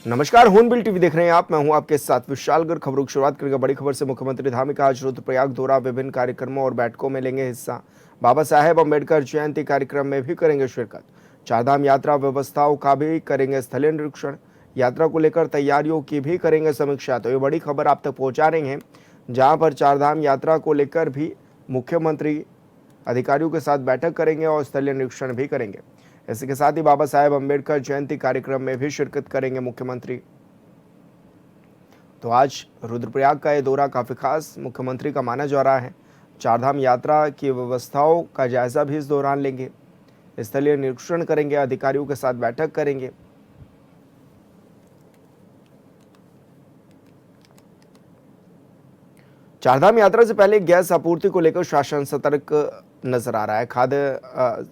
नमस्कार, हूनबिल टीवी देख रहे हैं आप। मैं हूं आपके साथ विशालगढ़। खबरों की शुरुआत करेंगे बड़ी खबर से। मुख्यमंत्री धार्मिक आज रुद्रप्रयाग दौरा, विभिन्न कार्यक्रमों और बैठकों में लेंगे हिस्सा। बाबा साहेब अम्बेडकर जयंती कार्यक्रम में भी करेंगे शिरकत। चारधाम यात्रा व्यवस्थाओं का भी करेंगे स्थलीय निरीक्षण। यात्रा को लेकर तैयारियों की भी करेंगे समीक्षा। तो ये बड़ी खबर आप तक पहुंचा रहे हैं, जहां पर चारधाम यात्रा को लेकर भी मुख्यमंत्री अधिकारियों के साथ बैठक करेंगे और स्थलीय निरीक्षण भी करेंगे। इसी के साथ ही बाबा साहेब अम्बेडकर जयंती कार्यक्रम में भी शिरकत करेंगे मुख्यमंत्री। तो आज रुद्रप्रयाग का ये दौरा काफ़ी खास मुख्यमंत्री का माना जा रहा है। चारधाम यात्रा की व्यवस्थाओं का जायजा भी इस दौरान लेंगे, स्थलीय निरीक्षण करेंगे, अधिकारियों के साथ बैठक करेंगे। चारधाम यात्रा से पहले गैस आपूर्ति को लेकर शासन सतर्क नजर आ रहा है। खाद्य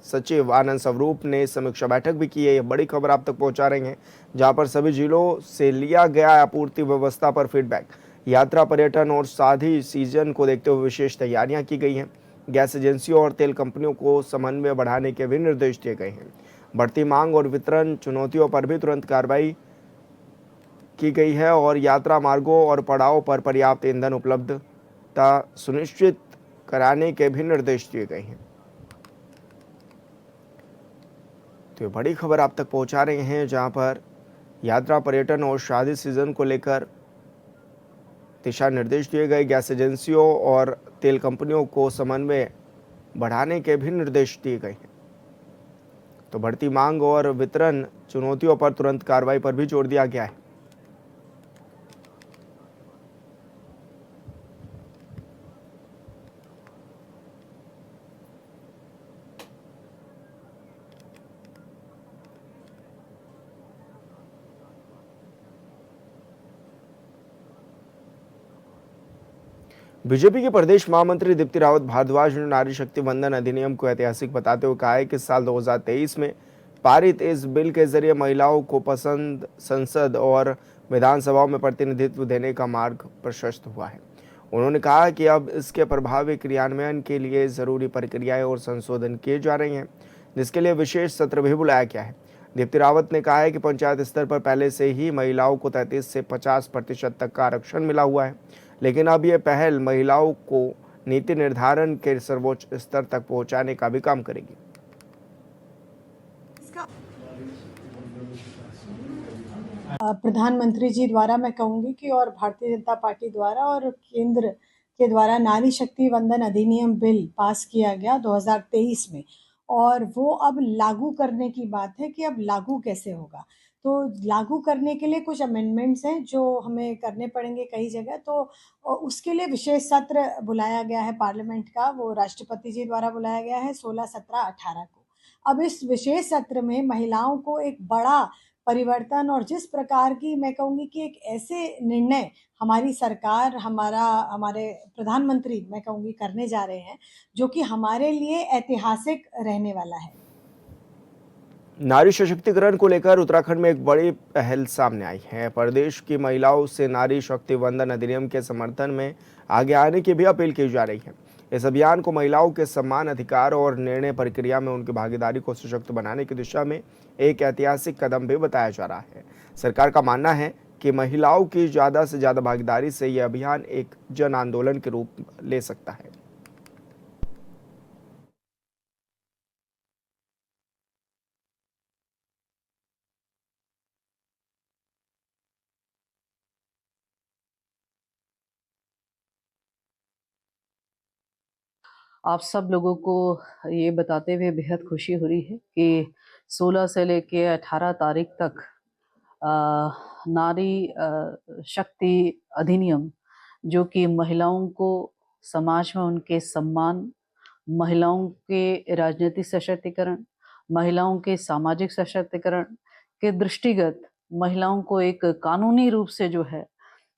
सचिव आनंद स्वरूप ने समीक्षा बैठक भी की है। यह बड़ी खबर आप तक पहुंचा रहे हैं, जहां पर सभी जिलों से लिया गया आपूर्ति व्यवस्था पर फीडबैक। यात्रा, पर्यटन और शादी सीजन को देखते हुए विशेष तैयारियां की गई हैं। गैस एजेंसियों और तेल कंपनियों को समन्वय बढ़ाने के भी निर्देश दिए गए हैं। बढ़ती मांग और वितरण चुनौतियों पर भी तुरंत कार्रवाई की गई है और यात्रा मार्गों और पड़ाव पर पर्याप्त ईंधन उपलब्धता सुनिश्चित कराने के भी निर्देश दिए गए हैं। तो ये बड़ी खबर आप तक पहुंचा रहे हैं, जहां पर यात्रा, पर्यटन और शादी सीजन को लेकर दिशा निर्देश दिए गए। गैस एजेंसियों और तेल कंपनियों को समन्वय बढ़ाने के भी निर्देश दिए गए हैं। तो बढ़ती मांग और वितरण चुनौतियों पर तुरंत कार्रवाई पर भी जोर दिया गया है। बीजेपी के प्रदेश महामंत्री दीप्ति रावत भारद्वाज ने नारी शक्ति वंदन अधिनियम को ऐतिहासिक बताते हुए कहा है कि साल 2023 में पारित इस बिल के जरिए महिलाओं को पसंद संसद और विधानसभाओं में प्रतिनिधित्व देने का मार्ग प्रशस्त हुआ है। उन्होंने कहा कि अब इसके प्रभावी क्रियान्वयन के लिए जरूरी प्रक्रियाएं और संशोधन किए जा रहे हैं, जिसके लिए विशेष सत्र भी बुलाया गया है। दीप्ति रावत ने कहा है कि पंचायत स्तर पर पहले से ही महिलाओं को 33 से 50% तक का आरक्षण मिला हुआ है, लेकिन अब यह पहल महिलाओं को नीति निर्धारण के सर्वोच्च स्तर तक पहुंचाने का भी काम करेगी। प्रधानमंत्री जी द्वारा मैं कहूँगी कि और भारतीय जनता पार्टी द्वारा और केंद्र के द्वारा नारी शक्ति वंदन अधिनियम बिल पास किया गया 2023 में, और वो अब लागू करने की बात है कि अब लागू कैसे होगा। तो लागू करने के लिए कुछ अमेंडमेंट्स हैं जो हमें करने पड़ेंगे कई जगह। तो उसके लिए विशेष सत्र बुलाया गया है पार्लियामेंट का, वो राष्ट्रपति जी द्वारा बुलाया गया है 16, 17, 18 को। अब इस विशेष सत्र में महिलाओं को एक बड़ा परिवर्तन, और जिस प्रकार की मैं कहूँगी कि एक ऐसे निर्णय हमारी सरकार, हमारे प्रधानमंत्री मैं कहूँगी करने जा रहे हैं, जो कि हमारे लिए ऐतिहासिक रहने वाला है। नारी सशक्तिकरण को लेकर उत्तराखंड में एक बड़ी पहल सामने आई है। प्रदेश की महिलाओं से नारी शक्ति वंदन अधिनियम के समर्थन में आगे आने की भी अपील की जा रही है। इस अभियान को महिलाओं के सम्मान, अधिकार और निर्णय प्रक्रिया में उनकी भागीदारी को सशक्त बनाने की दिशा में एक ऐतिहासिक कदम भी बताया जा रहा है। सरकार का मानना है कि महिलाओं की ज़्यादा से ज़्यादा भागीदारी से यह अभियान एक जन आंदोलन के रूप ले सकता है। आप सब लोगों को ये बताते हुए बेहद खुशी हो रही है कि 16 से लेके 18 तारीख तक नारी शक्ति अधिनियम, जो कि महिलाओं को समाज में उनके सम्मान, महिलाओं के राजनीतिक सशक्तिकरण, महिलाओं के सामाजिक सशक्तिकरण के दृष्टिगत महिलाओं को एक कानूनी रूप से जो है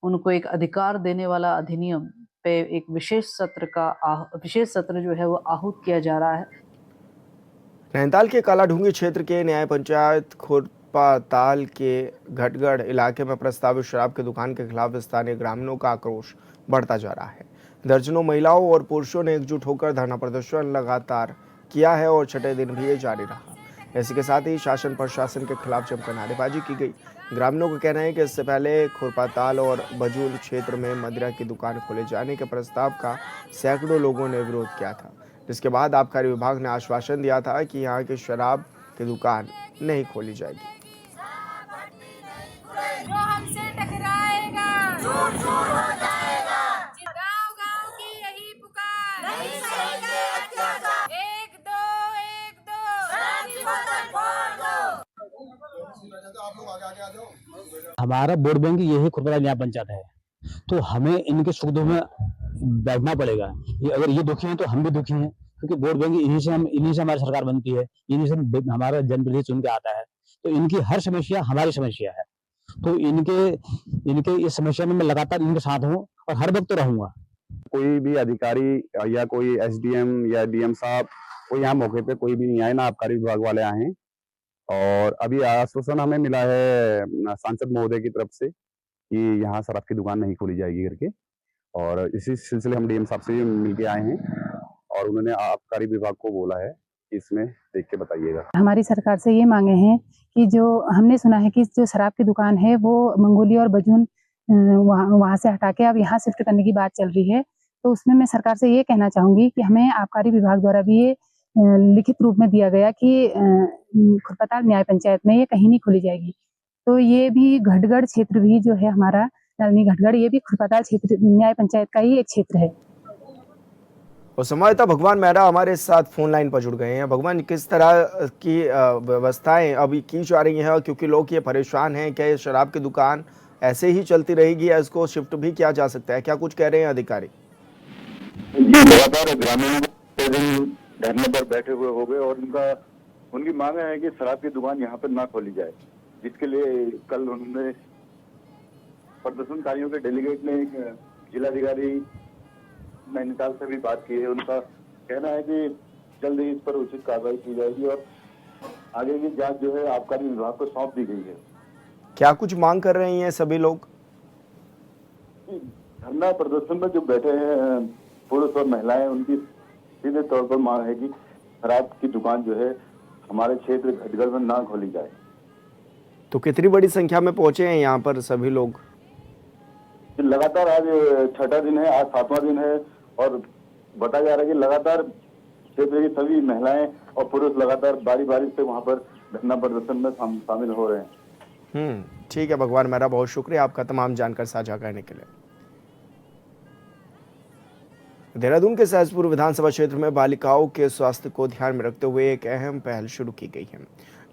उनको एक अधिकार देने वाला अधिनियम पे एक विशेष सत्र जो है वो आहूत किया जा रहा है। नैनीताल के कालाढूंगी क्षेत्र के न्याय पंचायत खुरपाताल के घटगढ़ इलाके में प्रस्तावित शराब की दुकान के खिलाफ स्थानीय ग्रामीणों का आक्रोश बढ़ता जा रहा है। दर्जनों महिलाओं और पुरुषों ने एकजुट होकर धरना प्रदर्शन लगातार किया है और छठे दिन भी ये जारी रहा। इसी के साथ ही शासन प्रशासन के खिलाफ जमकर नारेबाजी की गई। ग्रामीणों का कहना है कि इससे पहले खुरपाताल और बजूल क्षेत्र में मदिरा की दुकान खोले जाने के प्रस्ताव का सैकड़ों लोगों ने विरोध किया था, जिसके बाद आबकारी विभाग ने आश्वासन दिया था कि यहाँ की शराब की दुकान नहीं खोली जाएगी। जो हमसे टकराएगा चूर चूर हो जाएगा। गाँव गाँव की यही पुकार, नहीं सहेंगे अत्याचार। एक दो शराब की बोतल फोड़ दो। हमारा वोट बैंक यही खुरपरा न्याय पंचायत है, तो हमें इनके सुख दुख में बैठना पड़ेगा। ये अगर ये दुखी हैं तो हम भी दुखी हैं, क्योंकि वोट बैंक इन्हीं से हमारी सरकार बनती है, इन्हीं से हमारा जनप्रतिनिधि चुन के आता है, तो इनकी हर समस्या हमारी समस्या है। तो इनके इस समस्या में मैं लगातार इनके साथ हूँ और हर वक्त रहूंगा। कोई भी अधिकारी या कोई एसडीएम या डीएम साहब कोई यहाँ मौके पे कोई भी नहीं आए, ना आबकारी विभाग वाले आए हैं। और अभी आश्वासन हमें मिला है सांसद महोदय की तरफ से कि यहाँ शराब की दुकान नहीं खोली जाएगी करके, और इसी सिलसिले हम डीएम साहब से भी मिलके आए हैं और उन्होंने आबकारी विभाग को बोला है कि इसमें देख के बताइएगा। हमारी सरकार से ये मांगे हैं कि जो हमने सुना है कि जो शराब की दुकान है वो मंगोली और बजून वहाँ से हटा के अब यहाँ शिफ्ट करने की बात चल रही है, तो उसमें मैं सरकार से ये कहना चाहूंगी कि हमें आबकारी विभाग द्वारा भी ये लिखित रूप में दिया गया कि खुरपताल न्याय पंचायत में ये कहीं नहीं खोली जाएगी। तो ये भी घटगढ़ क्षेत्र भी जो है हमारा नलनी घटगढ़, ये भी खुरपताल क्षेत्र न्याय पंचायत का ही एक क्षेत्र है। और संवाददाता भगवान मेहरा हमारे साथ फोन लाइन पर जुड़ गए हैं। भगवान, किस तरह की व्यवस्थाएं अभी की जा रही हैं, क्योंकि लोग ये परेशान हैं, क्या ये शराब की दुकान ऐसे ही चलती रहेगी या इसको शिफ्ट भी किया जा सकता है, क्या कुछ कह रहे हैं अधिकारी? जी, लगातार ग्रामीण धरने पर बैठे हुए हो गए और उनकी मांग है कि शराब की दुकान यहाँ पर ना खोली जाए, जिसके लिए कल उन्होंने प्रदर्शनकारियों के डेलीगेट ने जिलाधिकारी नैनीताल से भी बात की है। उनका कहना है कि जल्द ही इस पर उचित कार्रवाई की जाएगी और आगे की जांच जो है आबकारी विभाग को सौंप दी गई है। क्या कुछ मांग कर रहे हैं सभी लोग? धरना प्रदर्शन में जो बैठे हैं पुरुष और महिलाएं, उनकी सीधे तौर पर मांग है कि शराब की दुकान जो है हमारे क्षेत्र घटगढ़ में ना खोली जाए। तो कितनी बड़ी संख्या में पहुंचे हैं यहाँ पर सभी लोग? लगातार आज छठा दिन है, आज 7वां दिन है और बताया जा रहा है कि लगातार क्षेत्र की सभी महिलाएं और पुरुष लगातार बारी बारी से वहां पर धरना प्रदर्शन में शामिल हो रहे हैं। ठीक है भगवान मेहरा, बहुत शुक्रिया आपका तमाम जानकारी साझा करने के लिए। देहरादून के सहसपुर विधानसभा क्षेत्र में बालिकाओं के स्वास्थ्य को ध्यान में रखते हुए एक अहम पहल शुरू की गई है।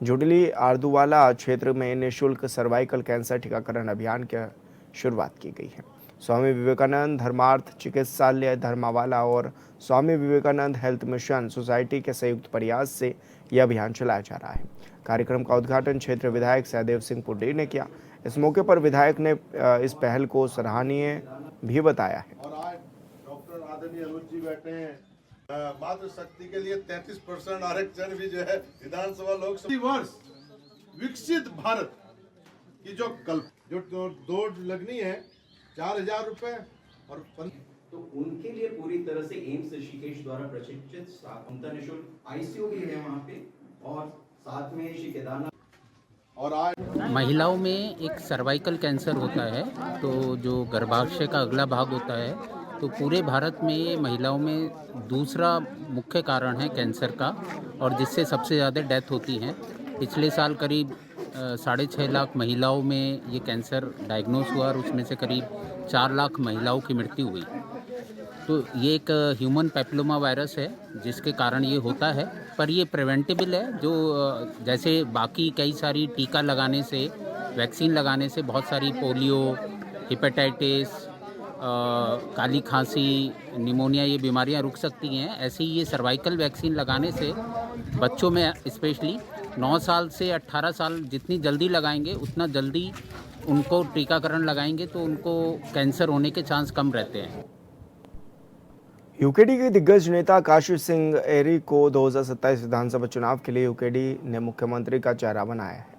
जुडली आर्दुवाला क्षेत्र में निःशुल्क सर्वाइकल कैंसर टीकाकरण अभियान की शुरुआत की गई है। स्वामी विवेकानंद धर्मार्थ चिकित्सालय धर्मावाला और Swami Vivekananda health mission society के संयुक्त प्रयास से यह अभियान चलाया जा रहा है। कार्यक्रम का उद्घाटन क्षेत्र विधायक सहदेव सिंह पुड्डी ने किया। इस मौके पर विधायक ने इस पहल को सराहनीय भी बताया है। और आज डॉक्टर आदरणीय अनुज जी बैठे हैं। मातृशक्ति के लिए 33% आरक्षण भी जो है विधानसभा लोकसभा वर्ष विकसित भारत की जो दौड़ लगनी है 4000 रुपए और तो उनके लिए पूरी तरह से एम्स ऋषिकेश द्वारा प्रशिक्षित निःशुल्क आईसीयू भी है वहाँ पे, और साथ में श्री केदारनाथ। और आज महिलाओं में एक सर्वाइकल कैंसर होता है, तो जो गर्भाशय का अगला भाग होता है, तो पूरे भारत में महिलाओं में दूसरा मुख्य कारण है कैंसर का, और जिससे सबसे ज़्यादा डेथ होती हैं। पिछले साल करीब 6.5 लाख महिलाओं में ये कैंसर डायग्नोस हुआ और उसमें से करीब 4 लाख महिलाओं की मृत्यु हुई। तो ये एक ह्यूमन पैपिलोमा वायरस है जिसके कारण ये होता है, पर ये प्रिवेंटेबल है। जो जैसे बाकी कई सारी टीका लगाने से, वैक्सीन लगाने से बहुत सारी पोलियो, हेपेटाइटिस, काली खांसी, निमोनिया ये बीमारियां रुक सकती हैं, ऐसे ही ये सर्वाइकल वैक्सीन लगाने से बच्चों में स्पेशली 9 साल से 18 साल जितनी जल्दी लगाएंगे उतना जल्दी उनको टीकाकरण लगाएंगे तो उनको कैंसर होने के चांस कम रहते हैं। यूकेडी के दिग्गज नेता काशी सिंह एरी को 2027 विधानसभा चुनाव के लिए यूकेडी ने मुख्यमंत्री का चेहरा बनाया है।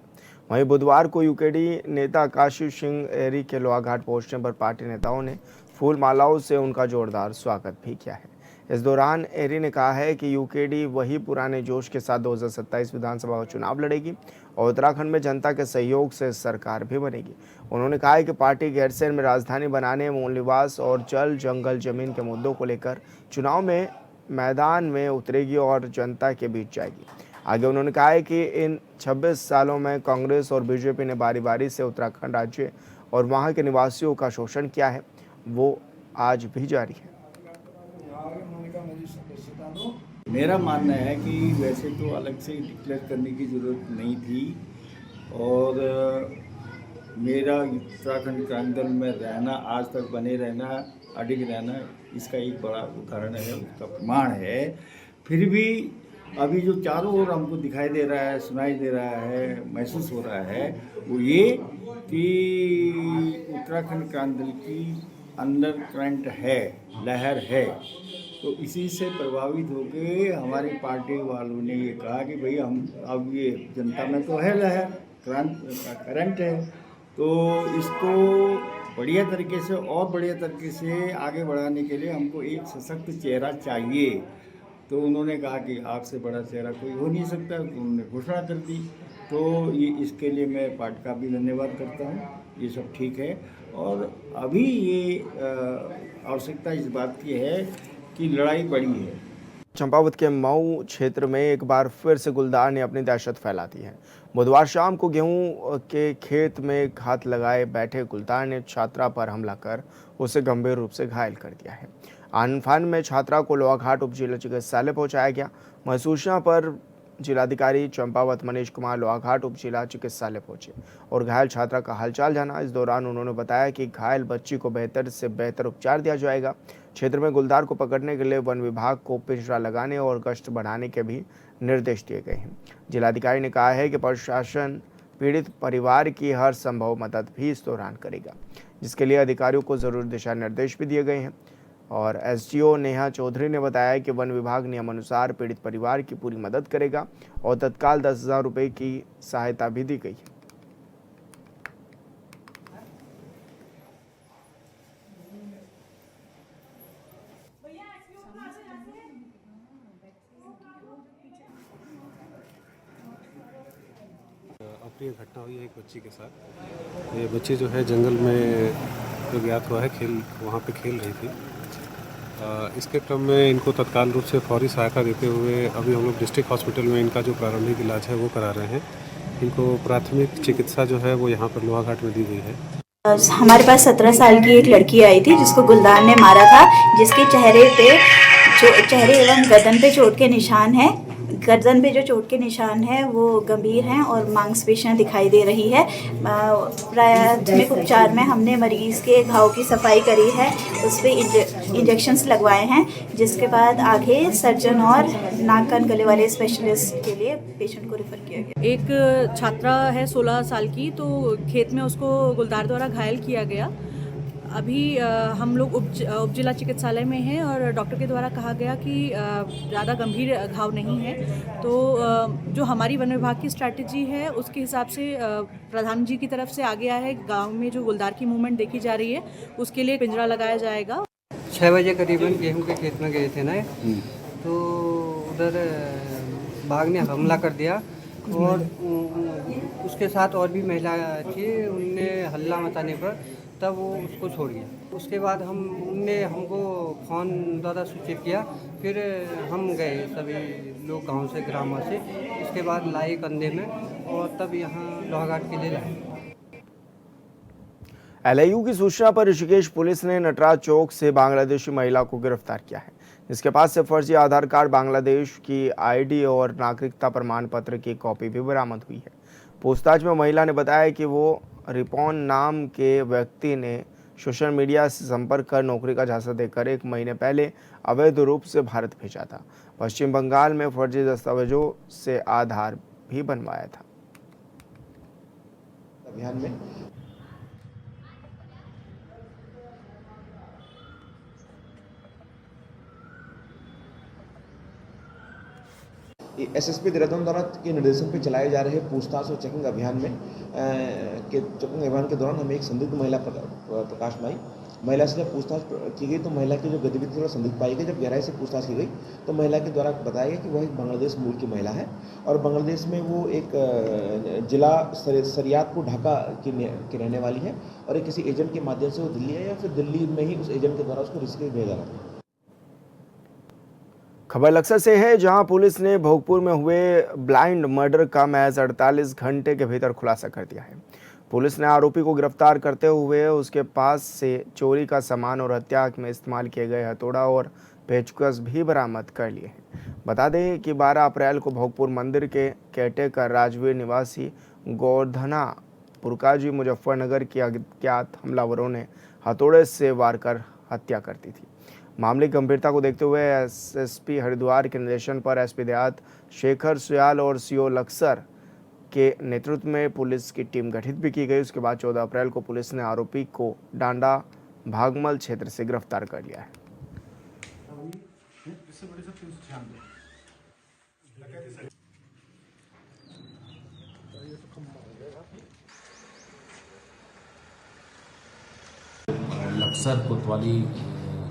वहीं बुधवार को यूकेडी नेता काशी सिंह एरी के लोहाघाट पहुंचने पर पार्टी नेताओं ने फूल मालाओं से उनका जोरदार स्वागत भी किया है। इस दौरान एरी ने कहा है कि यूकेडी वही पुराने जोश के साथ 2027 विधानसभा चुनाव लड़ेगी और उत्तराखंड में जनता के सहयोग से सरकार भी बनेगी। उन्होंने कहा है कि पार्टी गैरसैंण में राजधानी बनाने, मूल निवास और जल जंगल जमीन के मुद्दों को लेकर चुनाव में मैदान में उतरेगी और जनता के बीच जाएगी। आगे उन्होंने कहा है कि इन 26 सालों में कांग्रेस और बीजेपी ने बारी बारी से उत्तराखंड राज्य और वहां के निवासियों का शोषण किया है, वो आज भी जारी है। मेरा मानना है कि वैसे तो अलग से डिक्लेयर करने की ज़रूरत नहीं थी और मेरा उत्तराखंड क्रांति दल में रहना, आज तक बने रहना, अडिग रहना, इसका एक बड़ा उदाहरण है, उसका प्रमाण है। फिर भी अभी जो चारों ओर हमको दिखाई दे रहा है, सुनाई दे रहा है, महसूस हो रहा है, वो ये कि उत्तराखंड क्रांति दल की अंडर करंट है, लहर है। तो इसी से प्रभावित होकर हमारी पार्टी वालों ने ये कहा कि भाई हम अब ये जनता में तो है लहर, करंट है, तो इसको बढ़िया तरीके से और बढ़िया तरीके से आगे बढ़ाने के लिए हमको एक सशक्त चेहरा चाहिए। तो उन्होंने कहा कि आपसे बड़ा चेहरा कोई हो नहीं सकता, तो उन्होंने घोषणा कर दी। तो ये इसके लिए मैं पार्टी का भी धन्यवाद करता हूँ, ये सब ठीक है। और अभी ये आवश्यकता इस बात की है कि लड़ाई बड़ी है। चंपावत के मऊ क्षेत्र में एक बार फिर से गुलदार ने अपनी दहशत फैला दी है। बुधवार शाम को गेहूं के खेत में घात लगाए बैठे गुलदार ने छात्रा पर हमला कर उसे गंभीर रूप से घायल कर दिया है। आनफान में छात्रा को लोहाघाट उप जिला चिकित्सालय पहुंचाया गया। महसूचना पर जिलाधिकारी चंपावत मनीष कुमार लोहाघाट उप जिला चिकित्सालय पहुंचे और घायल छात्रा का हालचाल जाना। इस दौरान उन्होंने बताया कि घायल बच्ची को बेहतर से बेहतर उपचार दिया जाएगा। क्षेत्र में गुलदार को पकड़ने के लिए वन विभाग को पिंजरा लगाने और गश्त बढ़ाने के भी निर्देश दिए गए हैं। जिलाधिकारी ने कहा है कि प्रशासन पीड़ित परिवार की हर संभव मदद भी इस दौरान करेगा, जिसके लिए अधिकारियों को जरूरी दिशा निर्देश भी दिए गए हैं। और एसडीओ नेहा चौधरी ने बताया कि वन विभाग नियमानुसार पीड़ित परिवार की पूरी मदद करेगा और तत्काल 10,000 रुपये की सहायता भी दी गई है। अप्रिय घटना हुई है एक बच्ची के साथ। ये बच्ची जो है जंगल में जो ज्ञात हुआ है वहाँ पे खेल रही थी। इसके क्रम में इनको तत्काल रूप से फौरी सहायता देते हुए अभी हम लोग डिस्ट्रिक्ट हॉस्पिटल में इनका जो प्रारंभिक इलाज है वो करा रहे हैं। इनको प्राथमिक चिकित्सा जो है वो यहाँ पर लोहाघाट में दी गई है। हमारे पास 17 साल की एक लड़की आई थी जिसको गुलदार ने मारा था, जिसके चेहरे एवं गर्दन पे चोट के निशान हैं। गर्दन पे जो चोट के निशान है वो गंभीर हैं और मांसपेशियां दिखाई दे रही है। प्राथमिक उपचार में हमने मरीज़ के घाव की सफाई करी है, उस पर इंजेक्शंस लगवाए हैं, जिसके बाद आगे सर्जन और नाक कान गले वाले स्पेशलिस्ट के लिए पेशेंट को रेफर किया गया। एक छात्रा है 16 साल की, तो खेत में उसको गुलदार द्वारा घायल किया गया। अभी हम लोग उप जिला चिकित्सालय में हैं और डॉक्टर के द्वारा कहा गया कि ज़्यादा गंभीर घाव नहीं है। तो जो हमारी वन विभाग की स्ट्रैटेजी है उसके हिसाब से प्रधान जी की तरफ से आ गया है। गांव में जो गुलदार की मूवमेंट देखी जा रही है उसके लिए पिंजरा लगाया जाएगा। 6 बजे करीबन गेहूं के खेत में गए थे ना, तो उधर बाघ ने हमला कर दिया और उसके साथ और भी महिला थी। उनने हल्ला मचाने पर तब वो उसको छोड़ गया। उसके बाद उनने हमको फ़ोन द्वारा सूचित किया, फिर हम गए सभी लोग गांव से, ग्राम से। उसके बाद लाए कंधे में और तब यहाँ लोहाघाट के लिए लाए। एलआईयू की सूचना पर ऋषिकेश पुलिस ने नटराज चौक से बांग्लादेशी महिला को गिरफ्तार किया है, जिसके पास से फर्जी आधार कार्ड, बांग्लादेश की आईडी और नागरिकता प्रमाण पत्र की कॉपी भी बरामद हुई है। पूछताछ में महिला ने बताया कि वो रिपोन नाम के व्यक्ति ने सोशल मीडिया से संपर्क कर नौकरी का झांसा देकर 1 महीने पहले अवैध रूप से भारत भेजा था। पश्चिम बंगाल में फर्जी दस्तावेजों से आधार भी बनवाया था। अभियान में एसएसपी देहरादून द्वारा के निर्देशन पे चलाए जा रहे पूछताछ और चेकिंग अभियान में के दौरान हमें एक संदिग्ध महिला प्रकाश में आई। महिला से जब पूछताछ की गई तो महिला की जो गतिविधि थोड़ा संदिग्ध पाई गई। जब गहराई से पूछताछ की गई तो महिला के द्वारा बताया गया कि वह एक बांग्लादेश मूल की महिला है और बांग्लादेश में वो एक जिला सरियातपुर ढाका की रहने वाली है और एक किसी एजेंट के माध्यम से वो दिल्ली है या फिर दिल्ली में ही उस एजेंट के द्वारा उसको ऋषिकेश भेजा रहा था। खबर लक्सर से है, जहां पुलिस ने भोगपुर में हुए ब्लाइंड मर्डर का महज 48 घंटे के भीतर खुलासा कर दिया है। पुलिस ने आरोपी को गिरफ्तार करते हुए उसके पास से चोरी का सामान और हत्या में इस्तेमाल किए गए हथौड़ा और पेचकस भी बरामद कर लिए हैं। बता दें कि 12 अप्रैल को भोगपुर मंदिर के केटेकर राजवीर निवासी गोवर्धना पुरकाजी मुजफ्फरनगर की अज्ञात हमलावरों ने हथौड़े से वार कर हत्या कर दी थी। मामले की गंभीरता को देखते हुए एसएसपी हरिद्वार के निर्देशन पर एसपी देहात शेखर सुयाल और सीओ लक्सर के नेतृत्व में पुलिस की टीम गठित भी की गई। उसके बाद 14 अप्रैल को पुलिस ने आरोपी को डांडा भागमल क्षेत्र से गिरफ्तार कर लिया है। लक्सर कोतवाली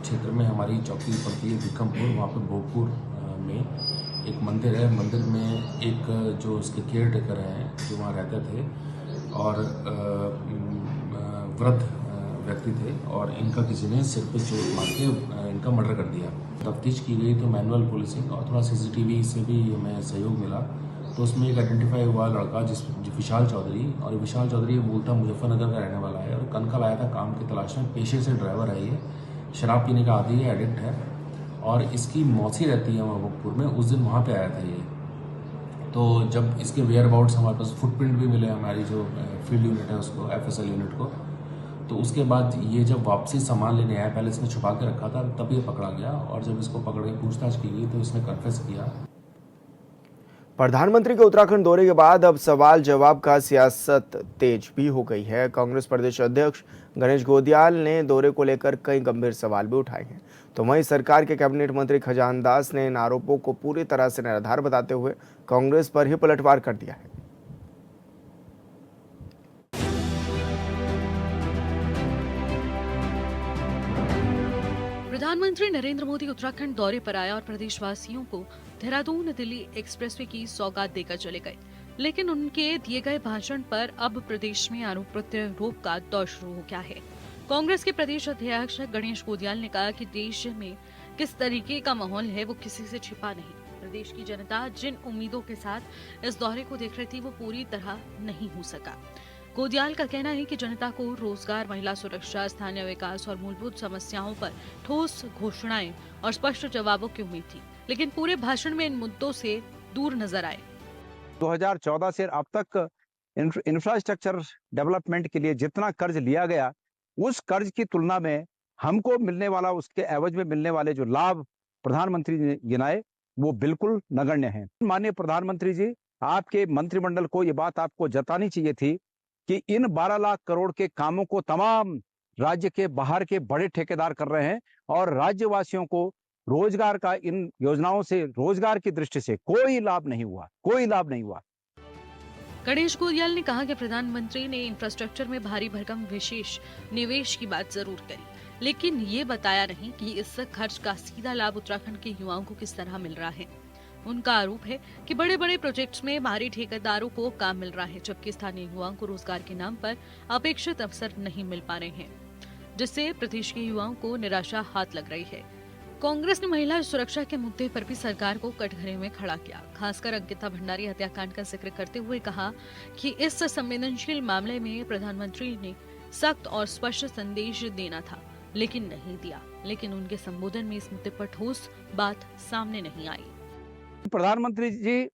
क्षेत्र में हमारी चौकी पड़ती है विक्रमपुर। वहाँ पर भोगपुर में एक मंदिर है। मंदिर में एक जो उसके केयर टेकर हैं जो वहाँ रहते थे और वृद्ध व्यक्ति थे और इनका किसी ने सिर पे चोट मार के इनका मर्डर कर दिया। तफ्तीश की गई तो मैनुअल पुलिसिंग और थोड़ा सीसीटीवी से भी हमें सहयोग मिला। तो उसमें एक आइडेंटिफाई हुआ लड़का विशाल चौधरी, और विशाल चौधरी मूलतः मुजफ्फरनगर का रहने वाला है और कनकल आया था काम की तलाश में। पेशे से ड्राइवर है ये, शराब पीने का आदी है, एडिक्ट है और इसकी मौसी रहती है वहाँ भोगपुर में। उस दिन वहाँ पे आया था ये। तो जब इसके वेयर अबाउट्स हमारे पास फुटप्रिंट भी मिले हमारी जो फील्ड यूनिट है उसको, एफएसएल यूनिट को, तो उसके बाद ये जब वापसी सामान लेने आया, पहले इसने छुपा के रखा था, तब ये पकड़ा गया और जब इसको पकड़ के पूछताछ की गई तो इसने कन्फेस किया। प्रधानमंत्री के उत्तराखंड दौरे के बाद अब सवाल जवाब का सियासत तेज भी हो गई है। कांग्रेस प्रदेश अध्यक्ष गणेश गोदियाल ने दौरे को लेकर कई गंभीर सवाल भी उठाए हैं। तो वहीं सरकार के कैबिनेट मंत्री खजान दास ने इन आरोपों को पूरी तरह से निराधार बताते हुए कांग्रेस पर ही पलटवार कर दिया है। प्रधानमंत्री नरेंद्र मोदी उत्तराखंड दौरे पर आया और प्रदेशवासियों को देहरादून दिल्ली एक्सप्रेसवे की सौगात देकर चले गए। लेकिन उनके दिए गए भाषण पर अब प्रदेश में आरोप प्रत्यारोप का दौर शुरू हो गया है। कांग्रेस के प्रदेश अध्यक्ष गणेश गोदियाल ने कहा कि देश में किस तरीके का माहौल है वो किसी से छिपा नहीं। प्रदेश की जनता जिन उम्मीदों के साथ इस दौरे को देख रही थी वो पूरी तरह नहीं हो सका। गोदियाल का कहना है कि जनता को रोजगार, महिला सुरक्षा, स्थानीय विकास और मूलभूत समस्याओं पर ठोस घोषणाएं और स्पष्ट जवाबों की उम्मीद थी, लेकिन पूरे भाषण में इन मुद्दों से दूर नजर आए। 2014 से अब तक इंफ्रास्ट्रक्चर डेवलपमेंट के लिए जितना कर्ज लिया गया, उस कर्ज की तुलना में हमको मिलने वाला, उसके एवज में मिलने वाले जो लाभ प्रधानमंत्री ने गिनाए वो बिल्कुल नगण्य हैं। माननीय प्रधानमंत्री जी, आपके मंत्रिमंडल को ये बात आपको जतानी चाहिए थी कि इन 12 लाख करोड़ के कामों को तमाम राज्य के बाहर के बड़े ठेकेदार कर रहे हैं और राज्यवासियों को रोजगार का इन योजनाओं से, रोजगार की दृष्टि से कोई लाभ नहीं हुआ, कोई लाभ नहीं हुआ। गणेश गोदियाल ने कहा कि प्रधानमंत्री ने इंफ्रास्ट्रक्चर में भारी भरकम विशेष निवेश की बात जरूर करी, लेकिन ये बताया नहीं कि इस खर्च का सीधा लाभ उत्तराखंड के युवाओं को किस तरह मिल रहा है। उनका आरोप है कि बड़े बड़े प्रोजेक्ट्स में भारी ठेकेदारों को काम मिल रहा है, जबकि स्थानीय युवाओं को रोजगार के नाम पर अपेक्षित अवसर नहीं मिल पा रहे हैं, जिससे प्रदेश के युवाओं को निराशा हाथ लग रही है। कांग्रेस ने महिला सुरक्षा के मुद्दे पर भी सरकार को कटघरे में खड़ा किया। खासकर अंकिता भंडारी हत्याकांड का जिक्र करते हुए कहा कि इस संवेदनशील मामले में प्रधानमंत्री ने सख्त और स्पष्ट संदेश देना था, लेकिन नहीं दिया। लेकिन उनके संबोधन में इस मुद्दे पर ठोस बात सामने नहीं आई। प्रधानमंत्री जी,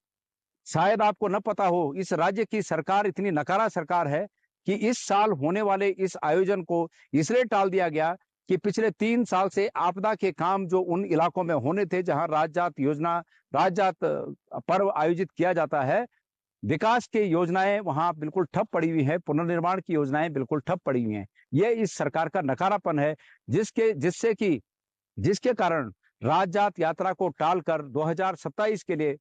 शायद आपको न पता हो, इस राज्य की सरकार इतनी नकारा सरकार है कि इस साल होने वाले इस आयोजन को इसलिए टाल दिया गया कि पिछले 3 साल से आपदा के काम जो उन इलाकों में होने थे जहां राजजात योजना, राजजात पर्व आयोजित किया जाता है, विकास की योजनाएं वहां बिल्कुल ठप पड़ी हुई हैं, पुनर्निर्माण की योजनाएं बिल्कुल ठप पड़ी हुई हैं। ये इस सरकार का नकारापन है, जिसके कारण राजजात यात्रा को टालकर 2027 के लिए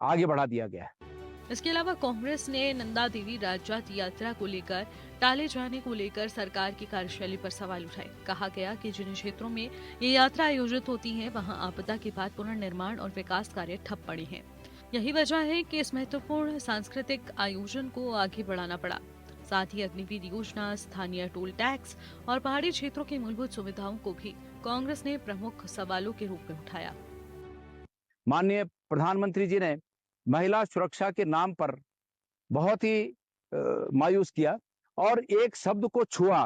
आगे बढ़ा दिया गया है। इसके अलावा कांग्रेस ने नंदा देवी राजजात यात्रा को लेकर टाले जाने को लेकर सरकार की कार्यशैली पर सवाल उठाए। कहा गया कि जिन क्षेत्रों में ये यात्रा आयोजित होती है वहां आपदा के बाद पुनर्निर्माण और विकास कार्य ठप पड़े हैं। यही वजह है कि इस महत्वपूर्ण सांस्कृतिक आयोजन को आगे बढ़ाना पड़ा। साथ ही अग्निवीर योजना, स्थानीय टोल टैक्स और पहाड़ी क्षेत्रों की मूलभूत सुविधाओं को भी कांग्रेस ने प्रमुख सवालों के रूप में उठाया। माननीय प्रधानमंत्री जी ने महिला सुरक्षा के नाम पर बहुत ही मायूस किया और एक शब्द को छुआ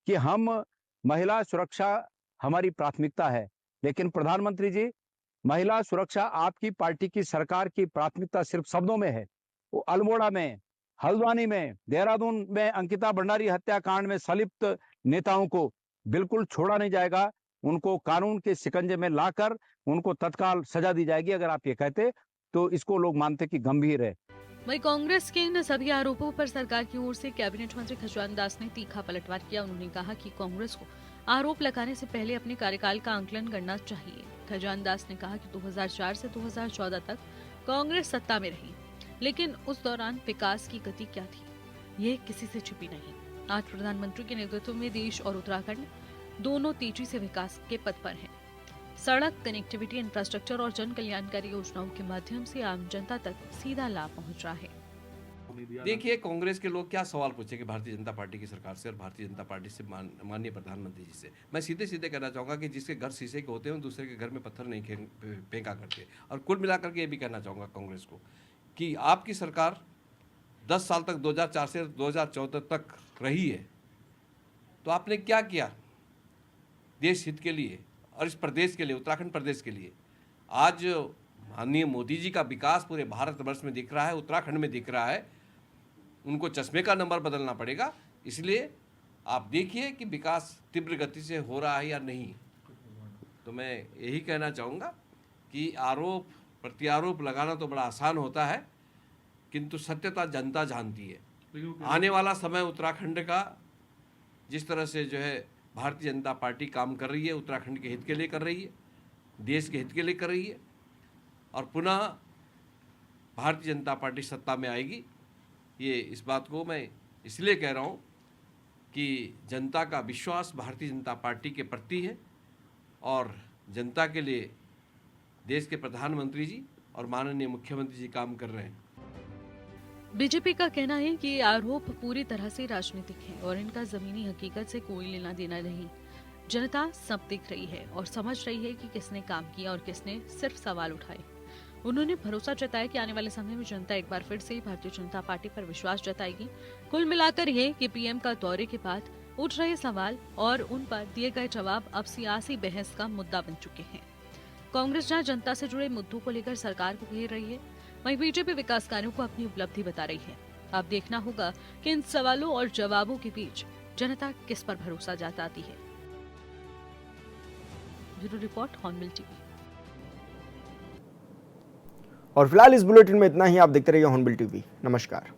कि हम महिला सुरक्षा हमारी प्राथमिकता है। लेकिन प्रधानमंत्री जी, महिला सुरक्षा आपकी पार्टी की सरकार की प्राथमिकता सिर्फ शब्दों में है। वो अल्मोड़ा में, हल्द्वानी में, देहरादून में अंकिता भंडारी हत्याकांड में संलिप्त नेताओं को बिल्कुल छोड़ा नहीं जाएगा। उनको कानून के शिकंजे में लाकर उनको तत्काल सजा दी जाएगी। अगर आप ये कहते तो इसको लोग मानते कि गंभीर है। वहीं कांग्रेस के इन सभी आरोपों पर सरकार की ओर से कैबिनेट मंत्री खजान दास ने तीखा पलटवार किया। उन्होंने कहा कि कांग्रेस को आरोप लगाने से पहले अपने कार्यकाल का आंकलन करना चाहिए। खजान दास ने कहा कि 2004 से 2014 तक कांग्रेस सत्ता में रही, लेकिन उस दौरान विकास की गति क्या थी, ये किसी से छिपी नहीं। आज प्रधानमंत्री के नेतृत्व में देश और उत्तराखंड दोनों तेजी से विकास के पथ पर हैं। सड़क, कनेक्टिविटी, इंफ्रास्ट्रक्चर और जन कल्याणकारी योजनाओं के माध्यम से आम जनता तक सीधा लाभ पहुंच रहा है। देखिए, कांग्रेस के लोग क्या सवाल पूछेंगे भारतीय जनता पार्टी की सरकार से और भारतीय जनता पार्टी से माननीय प्रधानमंत्री जी से। मैं सीधे सीधे कहना चाहूँगा कि जिसके घर शीशे के होते हैं दूसरे के घर में पत्थर नहीं फेंका करते। और कुल मिलाकर के ये भी कहना चाहूँगा कांग्रेस को कि आपकी सरकार 10 साल तक 2004 से 2014 तक रही है, तो आपने क्या किया देश हित के लिए और इस प्रदेश के लिए, उत्तराखंड प्रदेश के लिए। आज माननीय मोदी जी का विकास पूरे भारतवर्ष में दिख रहा है, उत्तराखंड में दिख रहा है। उनको चश्मे का नंबर बदलना पड़ेगा। इसलिए आप देखिए कि विकास तीव्र गति से हो रहा है या नहीं। तो मैं यही कहना चाहूँगा कि आरोप प्रत्यारोप लगाना तो बड़ा आसान होता है, किंतु सत्यता जनता जानती है। आने वाला समय उत्तराखंड का जिस तरह से जो है भारतीय जनता पार्टी काम कर रही है, उत्तराखंड के हित के लिए कर रही है, देश के हित के लिए कर रही है, और पुनः भारतीय जनता पार्टी सत्ता में आएगी। ये इस बात को मैं इसलिए कह रहा हूँ कि जनता का विश्वास भारतीय जनता पार्टी के प्रति है और जनता के लिए देश के प्रधानमंत्री जी और माननीय मुख्यमंत्री जी काम कर रहे हैं। बीजेपी का कहना है कि ये आरोप पूरी तरह से राजनीतिक है और इनका जमीनी हकीकत से कोई लेना देना नहीं। जनता सब देख रही है और समझ रही है कि किसने काम किया और किसने सिर्फ सवाल उठाए। उन्होंने भरोसा जताया कि आने वाले समय में जनता एक बार फिर से भारतीय जनता पार्टी पर विश्वास जताएगी। कुल मिलाकर ये कि पीएम का दौरे के बाद उठ रहे सवाल और उन पर दिए गए जवाब अब सियासी बहस का मुद्दा बन चुके हैं। कांग्रेस जहां जनता से जुड़े मुद्दों को लेकर सरकार को घेर रही है, वहीं बीजेपी विकास कार्यों को अपनी उपलब्धि बता रही है। अब देखना होगा कि इन सवालों और जवाबों के बीच जनता किस पर भरोसा जताती है। Bureau report, hornbill TV. और फिलहाल इस बुलेटिन में इतना ही। आप देखते रहिए हॉर्नबिल टीवी। नमस्कार।